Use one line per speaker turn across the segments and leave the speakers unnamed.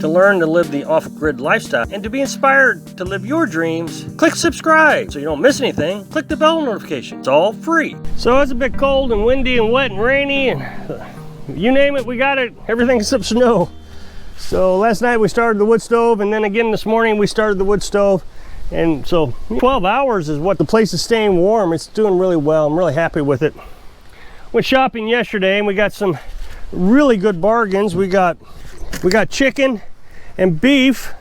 to learn to live the off-grid lifestyle and to be inspired to live your dreams, click subscribe so you don't miss anything. Click the bell notification. It's all free. So it's a bit cold and windy and wet and rainy and you name it, we got it. Everything except snow. So last night we started the wood stove, and then again this morning we started the wood stove. And so 12 hours is what the place is staying warm. It's doing really well. I'm really happy with it. Went shopping yesterday and we got some really good bargains. We got chicken and beef.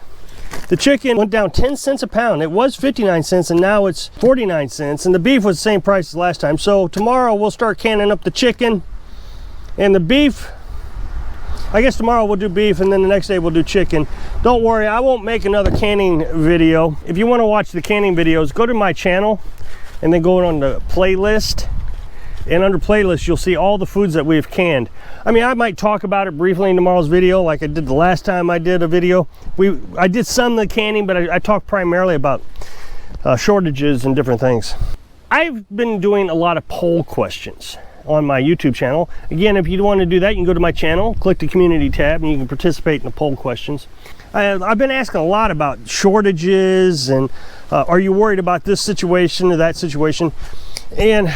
The chicken went down 10 cents a pound. It was 59 cents and now it's 49 cents, and the beef was the same price as last time. So tomorrow we'll start canning up the chicken and the beef. I guess tomorrow we'll do beef and then the next day we'll do chicken. Don't worry, I won't make another canning video. If you want to watch the canning videos, go to my channel and then go on the playlist. And under playlist, you'll see all the foods that we've canned. I mean, I might talk about it briefly in tomorrow's video, like I did the last time I did a video. I did some of the canning, but I talked primarily about shortages and different things. I've been doing a lot of poll questions on my YouTube channel. Again, if you want to do that, you can go to my channel, click the community tab, and you can participate in the poll questions. I've been asking a lot about shortages and are you worried about this situation or that situation? And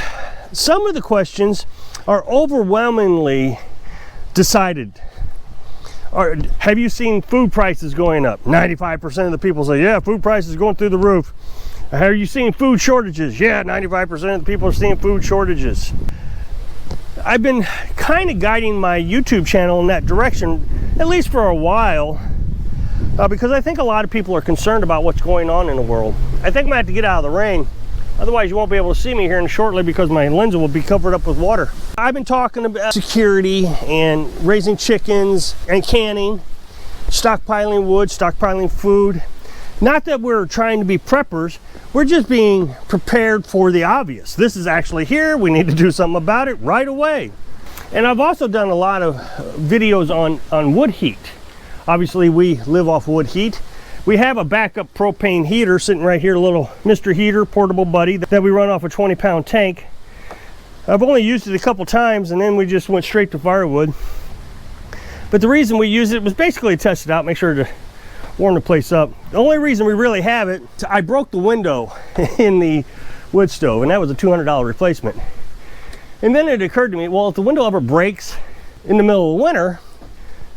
some of the questions are overwhelmingly decided. Have you seen food prices going up? 95% of the people say, yeah, food prices going through the roof. Have you seen food shortages? Yeah, 95% of the people are seeing food shortages. I've been kind of guiding my YouTube channel in that direction, at least for a while, because I think a lot of people are concerned about what's going on in the world. I think I'm gonna have to get out of the rain. Otherwise, you won't be able to see me here shortly because my lens will be covered up with water. I've been talking about security and raising chickens and canning, stockpiling wood, stockpiling food. Not that we're trying to be preppers, we're just being prepared for the obvious. This is actually here, we need to do something about it right away. And I've also done a lot of videos on wood heat. Obviously, we live off wood heat. We have a backup propane heater sitting right here, a little Mr. Heater portable buddy that we run off a 20-pound tank. I've only used it a couple times and then we just went straight to firewood. But the reason we used it was basically to test it out, make sure to warm the place up. The only reason we really have it, I broke the window in the wood stove and that was a $200 replacement. And then it occurred to me, well, if the window ever breaks in the middle of the winter,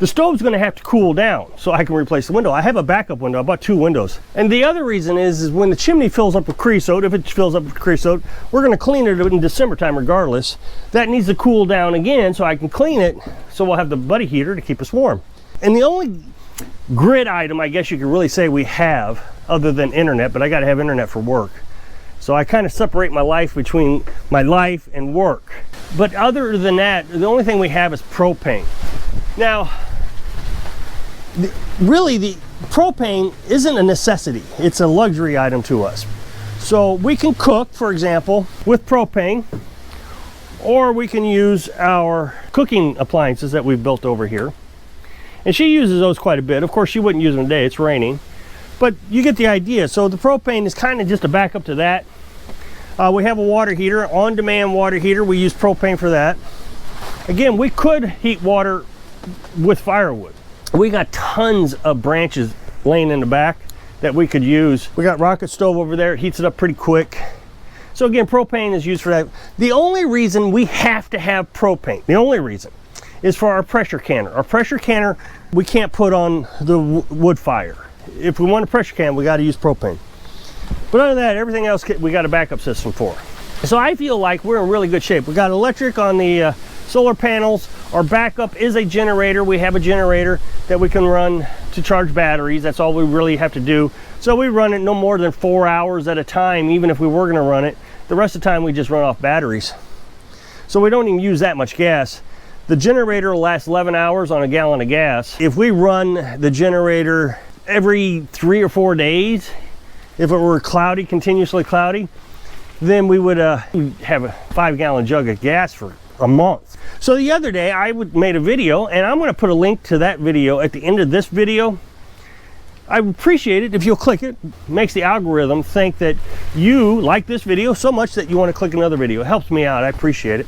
the stove's going to have to cool down so I can replace the window. I have a backup window. I bought 2 windows. And the other reason is when the chimney fills up with creosote, if it fills up with creosote, we're going to clean it in December time regardless. That needs to cool down again so I can clean it, so we'll have the buddy heater to keep us warm. And the only grid item I guess you could really say we have, other than internet, but I got to have internet for work. So I kind of separate my life between my life and work. But other than that, the only thing we have is propane. Now, really the propane isn't a necessity. It's a luxury item to us. So we can cook, for example, with propane, or we can use our cooking appliances that we've built over here. And she uses those quite a bit. Of course, she wouldn't use them today, it's raining. But you get the idea. So the propane is kind of just a backup to that. We have a water heater, on-demand water heater. We use propane for that. Again, we could heat water with firewood. We got tons of branches laying in the back that we could use. We got rocket stove over there. It heats it up pretty quick. So again, propane is used for that. The only reason we have to have propane, the only reason, is for our pressure canner. Our pressure canner, we can't put on the wood fire. If we want a pressure can, we got to use propane. But other than that, everything else we got a backup system for. So I feel like we're in really good shape. We got electric on the solar panels. Our backup is a generator. We have a generator that we can run to charge batteries. That's all we really have to do. So we run it no more than 4 hours at a time, even if we were going to run it. The rest of the time we just run off batteries. So we don't even use that much gas. The generator will last 11 hours on a gallon of gas. If we run the generator every 3 or 4 days, if it were cloudy, continuously cloudy, then we would have a 5-gallon jug of gas for a month. So the other day I made a video, and I'm going to put a link to that video at the end of this video. I would appreciate it if you'll click it. It makes the algorithm think that you like this video so much that you want to click another video. It helps me out. I appreciate it.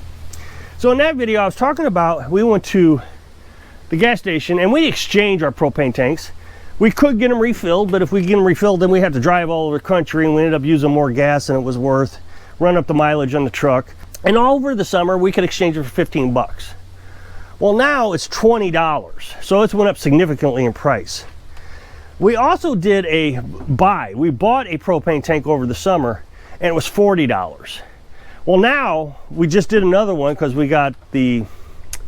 So in that video I was talking about, we went to the gas station and we exchange our propane tanks. We could get them refilled, but if we get them refilled, then we have to drive all over the country and we ended up using more gas than it was worth, run up the mileage on the truck. And all over the summer, we could exchange it for 15 bucks. Well, now it's $20, so it's went up significantly in price. We also did a buy. We bought a propane tank over the summer and it was $40. Well, now we just did another one because we got the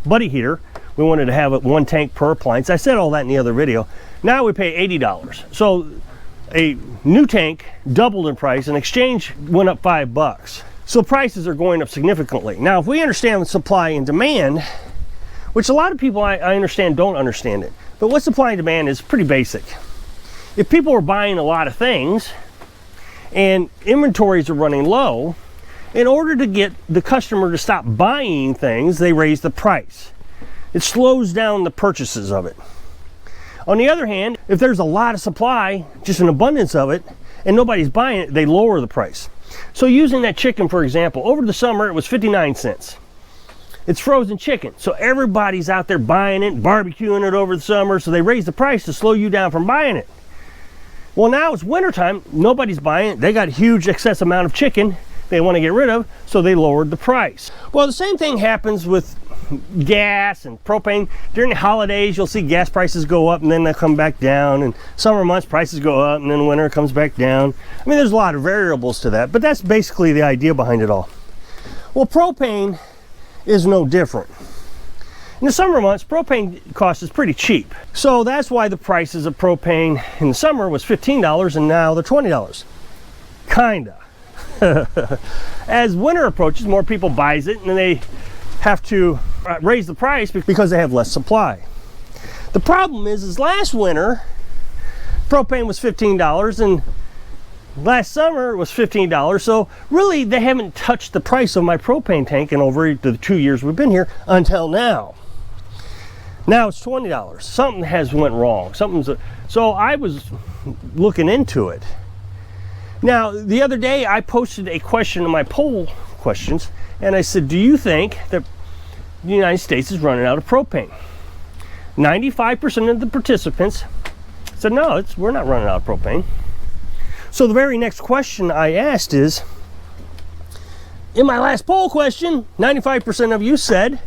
buddy heater. We wanted to have it one tank per appliance. I said all that in the other video. Now we pay $80. So a new tank doubled in price and exchange went up $5. So prices are going up significantly. Now, if we understand supply and demand, which a lot of people I understand don't understand it, but what supply and demand is pretty basic. If people are buying a lot of things and inventories are running low, in order to get the customer to stop buying things, they raise the price. It slows down the purchases of it. On the other hand, if there's a lot of supply, just an abundance of it, and nobody's buying it, they lower the price. So using that chicken, for example, over the summer it was 59 cents. It's frozen chicken, so everybody's out there buying it, barbecuing it over the summer, so they raise the price to slow you down from buying it. Well, now it's wintertime, nobody's buying it, they got a huge excess amount of chicken they want to get rid of, so they lowered the price. Well, the same thing happens with gas and propane. During the holidays, you'll see gas prices go up and then they come back down, and summer months prices go up and then winter comes back down. I mean, there's a lot of variables to that, but that's basically the idea behind it all. Well, propane is no different. In the summer months, propane cost is pretty cheap. So that's why the prices of propane in the summer was $15 and now they're $20. Kinda. As winter approaches, more people buys it and then they have to raise the price because they have less supply. The problem is last winter propane was $15 and last summer it was $15, so really they haven't touched the price of my propane tank in over the 2 years we've been here until now. Now it's $20. Something has went wrong. So I was looking into it. Now, the other day I posted a question in my poll questions and I said, do you think that the United States is running out of propane? 95% of the participants said, no, we're not running out of propane. So the very next question I asked is, in my last poll question, 95% of you said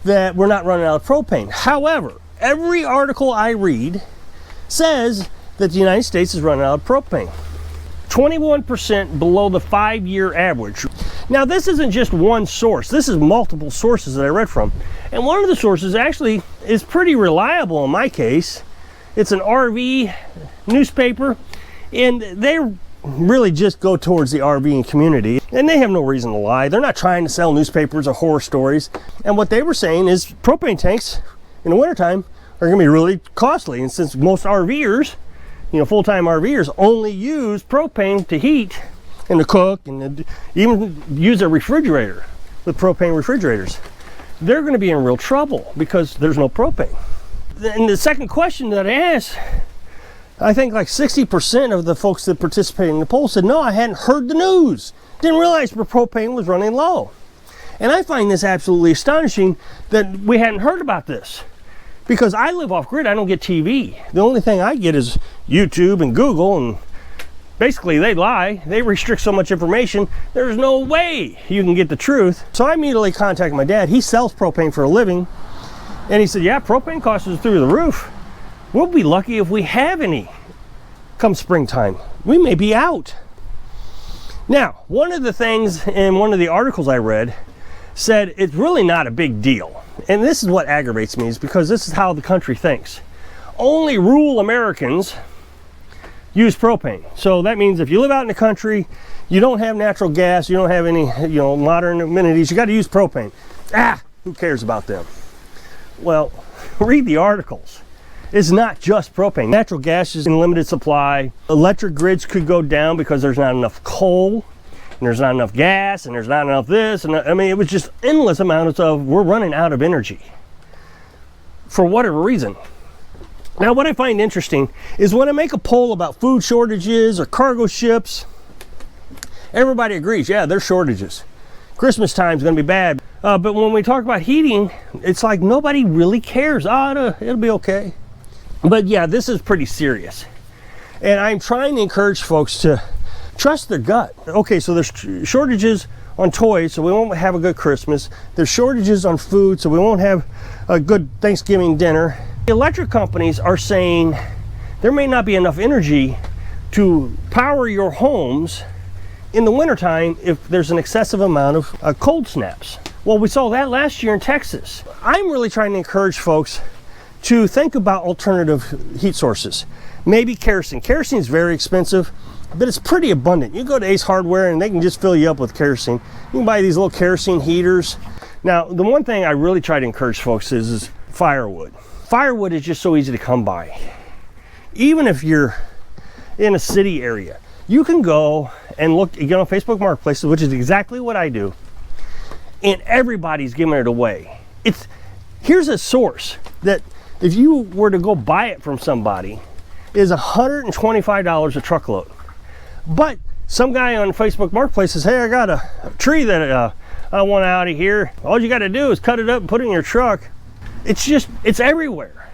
that we're not running out of propane. However, every article I read says that the United States is running out of propane. 21% below the 5-year average. Now, this isn't just one source. This is multiple sources that I read from. And one of the sources actually is pretty reliable in my case. It's an RV newspaper, and they really just go towards the RVing community. And they have no reason to lie. They're not trying to sell newspapers or horror stories. And what they were saying is propane tanks in the wintertime are going to be really costly. And since most RVers, full-time RVers only use propane to heat and to cook and even use a refrigerator with propane refrigerators, they're going to be in real trouble because there's no propane. And the second question that I asked, I think like 60% of the folks that participated in the poll said, no, I hadn't heard the news. Didn't realize propane was running low. And I find this absolutely astonishing that we hadn't heard about this. Because I live off grid, I don't get TV. The only thing I get is YouTube and Google, and basically they lie. They restrict so much information, there's no way you can get the truth. So I immediately contacted my dad. He sells propane for a living. And he said, yeah, propane costs is through the roof. We'll be lucky if we have any come springtime. We may be out. Now, one of the things in one of the articles I read said it's really not a big deal. And this is what aggravates me, is because this is how the country thinks. Only rural Americans use propane. So that means if you live out in the country, you don't have natural gas, you don't have any modern amenities, you got to use propane. Who cares about them? Well, read the articles. It's not just propane. Natural gas is in limited supply. Electric grids could go down because there's not enough coal, and there's not enough gas, and there's not enough this, and I mean, it was just endless amounts of, we're running out of energy for whatever reason. Now, what I find interesting is when I make a poll about food shortages or cargo ships, everybody agrees, yeah, there's shortages. Christmas time is going to be bad. But when we talk about heating, it's like nobody really cares. It'll be okay. But yeah, this is pretty serious. And I'm trying to encourage folks to trust their gut. Okay, so there's shortages on toys, so we won't have a good Christmas. There's shortages on food, so we won't have a good Thanksgiving dinner. The electric companies are saying there may not be enough energy to power your homes in the wintertime if there's an excessive amount of cold snaps. Well, we saw that last year in Texas. I'm really trying to encourage folks to think about alternative heat sources. Maybe kerosene. Kerosene is very expensive, but it's pretty abundant. You go to Ace Hardware and they can just fill you up with kerosene. You can buy these little kerosene heaters. Now, the one thing I really try to encourage folks is firewood. Firewood is just so easy to come by. Even if you're in a city area, you can go and look, get on Facebook Marketplace, which is exactly what I do, and everybody's giving it away. Here's a source that if you were to go buy it from somebody, is $125 a truckload. But some guy on Facebook Marketplace says, hey, I got a tree that I want out of here. All you got to do is cut it up and put it in your truck. It's everywhere.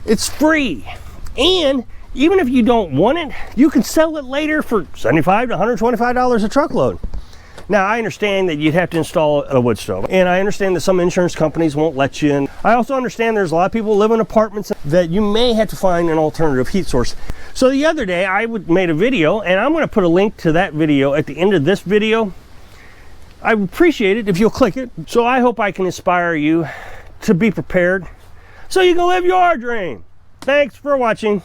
It's free. And even if you don't want it, you can sell it later for $75 to $125 a truckload. Now, I understand that you'd have to install a wood stove, and I understand that some insurance companies won't let you in. I also understand there's a lot of people who live in apartments that you may have to find an alternative heat source. So the other day, I made a video, and I'm going to put a link to that video at the end of this video. I would appreciate it if you'll click it. So I hope I can inspire you to be prepared so you can live your dream. Thanks for watching.